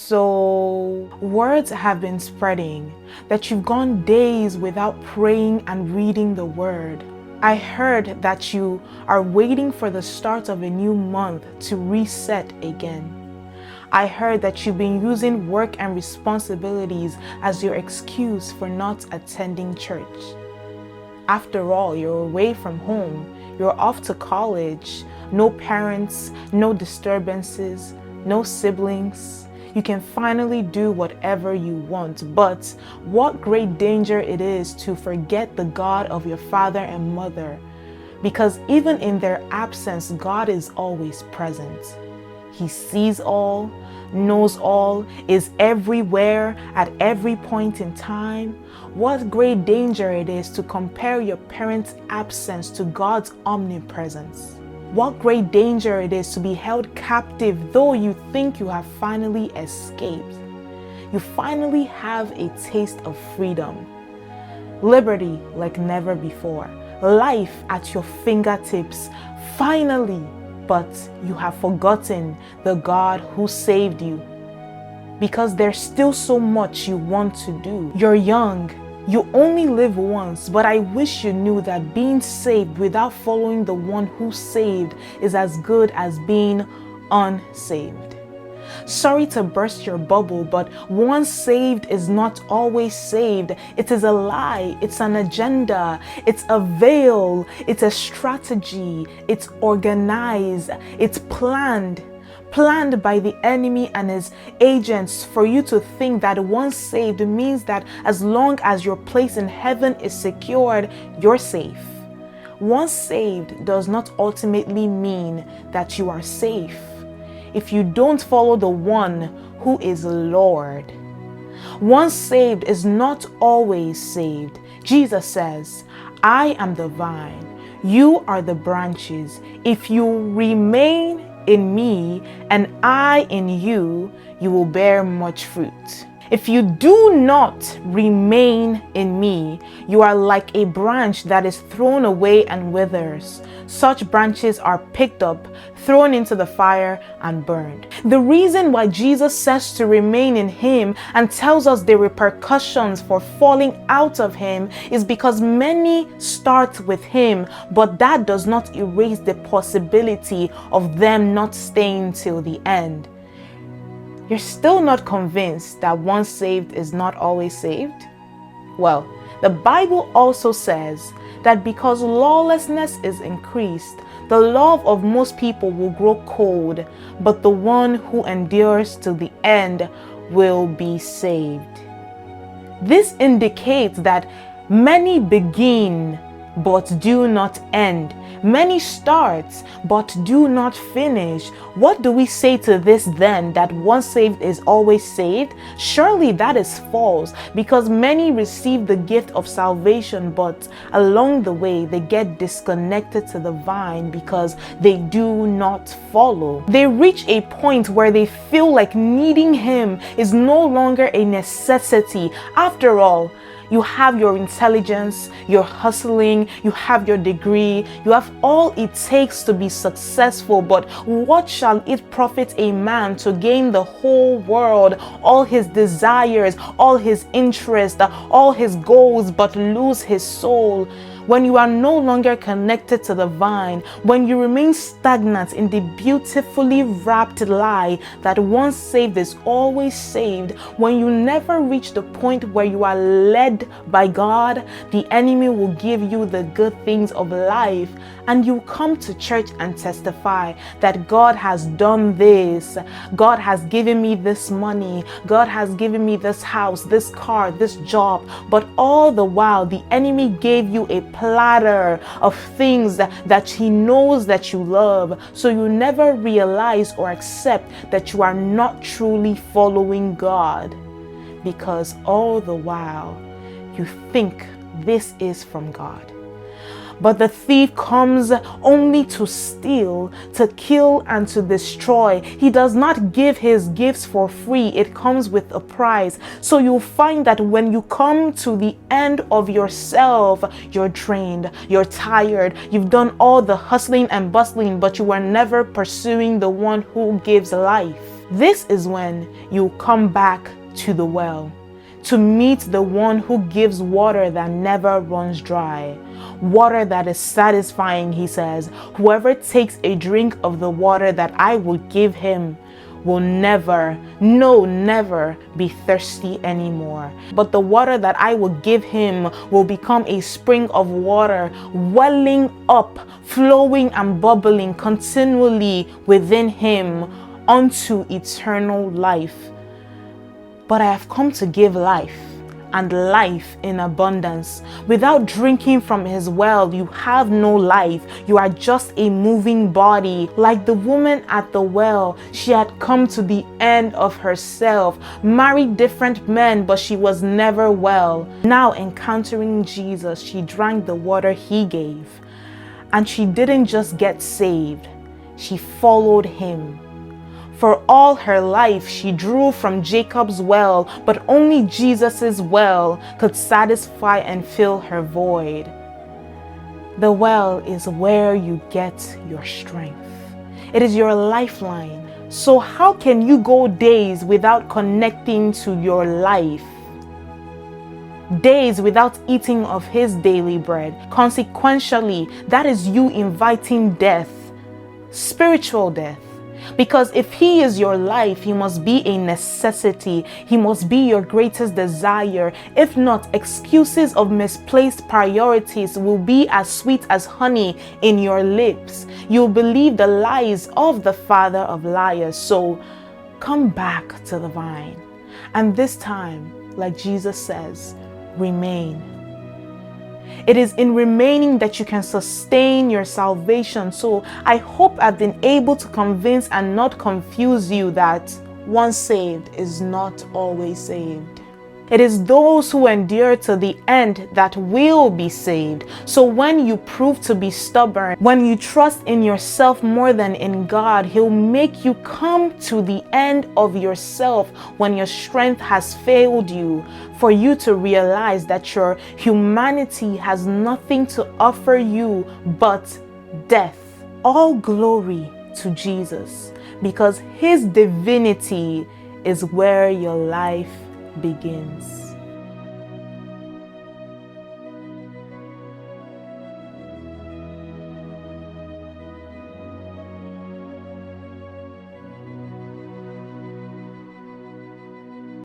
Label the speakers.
Speaker 1: So words have been spreading that you've gone days without praying and reading the word. I heard that you are waiting for the start of a new month to reset again. I heard that you've been using work and responsibilities as your excuse for not attending church. After all, you're away from home, you're off to college, no parents, no disturbances, no siblings. You can finally do whatever you want, but what great danger it is to forget the God of your father and mother, because even in their absence, God is always present. He sees all, knows all, is everywhere at every point in time. What great danger it is to compare your parents' absence to God's omnipresence. What great danger it is to be held captive though you think you have finally escaped. You finally have a taste of freedom, liberty like never before, life at your fingertips, finally, but you have forgotten the God who saved you because there's still so much you want to do. You're young. You only live once, but I wish you knew that being saved without following the one who saved is as good as being unsaved. Sorry to burst your bubble, but once saved is not always saved. It is a lie. It's an agenda. It's a veil. It's a strategy. It's organized. It's planned by the enemy and his agents for you to think that once saved means that as long as your place in heaven is secured, you're safe. Once saved does not ultimately mean that you are safe if you don't follow the one who is Lord. Once saved is not always saved. Jesus says, I am the vine, you are the branches. If you remain in me and I in you, you will bear much fruit. If you do not remain in me, you are like a branch that is thrown away and withers. Such branches are picked up, thrown into the fire, and burned. The reason why Jesus says to remain in him and tells us the repercussions for falling out of him is because many start with him, but that does not erase the possibility of them not staying till the end. You're still not convinced that once saved is not always saved? Well, the Bible also says that because lawlessness is increased, the love of most people will grow cold, but the one who endures to the end will be saved. This indicates that many begin but do not end. Many start but do not finish. What do we say to this then, that once saved is always saved? Surely that is false, because many receive the gift of salvation, but along the way they get disconnected to the vine because they do not follow. They reach a point where they feel like needing him is no longer a necessity. After all, you have your intelligence, you're hustling, you have your degree, you have all it takes to be successful. But what shall it profit a man to gain the whole world, all his desires, all his interests, all his goals, but lose his soul? When you are no longer connected to the vine, when you remain stagnant in the beautifully wrapped lie that once saved is always saved, when you never reach the point where you are led by God, the enemy will give you the good things of life, and you come to church and testify that God has done this, God has given me this money, God has given me this house, this car, this job, but all the while the enemy gave you a platter of things that he knows that you love, so you never realize or accept that you are not truly following God, because all the while you think this is from God. But the thief comes only to steal, to kill, and to destroy. He does not give his gifts for free. It comes with a price. So you'll find that when you come to the end of yourself, you're drained, you're tired, you've done all the hustling and bustling, but you are never pursuing the one who gives life. This is when you come back to the well, to meet the one who gives water that never runs dry, water that is satisfying. He says, whoever takes a drink of the water that I will give him will never, no, never be thirsty anymore. But the water that I will give him will become a spring of water, welling up, flowing and bubbling continually within him unto eternal life. But I have come to give life, and life in abundance. Without drinking from his well, you have no life. You are just a moving body. Like the woman at the well, she had come to the end of herself, married different men, but she was never well. Now encountering Jesus, she drank the water he gave. And she didn't just get saved, she followed him. For all her life, she drew from Jacob's well, but only Jesus's well could satisfy and fill her void. The well is where you get your strength. It is your lifeline. So how can you go days without connecting to your life? Days without eating of his daily bread. Consequentially, that is you inviting death, spiritual death. Because if he is your life, he must be a necessity. He must be your greatest desire. If not, excuses of misplaced priorities will be as sweet as honey in your lips. You'll believe the lies of the father of liars. So come back to the vine. And this time, like Jesus says, remain. It is in remaining that you can sustain your salvation. So I hope I've been able to convince and not confuse you that once saved is not always saved. It is those who endure to the end that will be saved. So when you prove to be stubborn, when you trust in yourself more than in God, he'll make you come to the end of yourself when your strength has failed you, for you to realize that your humanity has nothing to offer you but death. All glory to Jesus, because his divinity is where your life begins.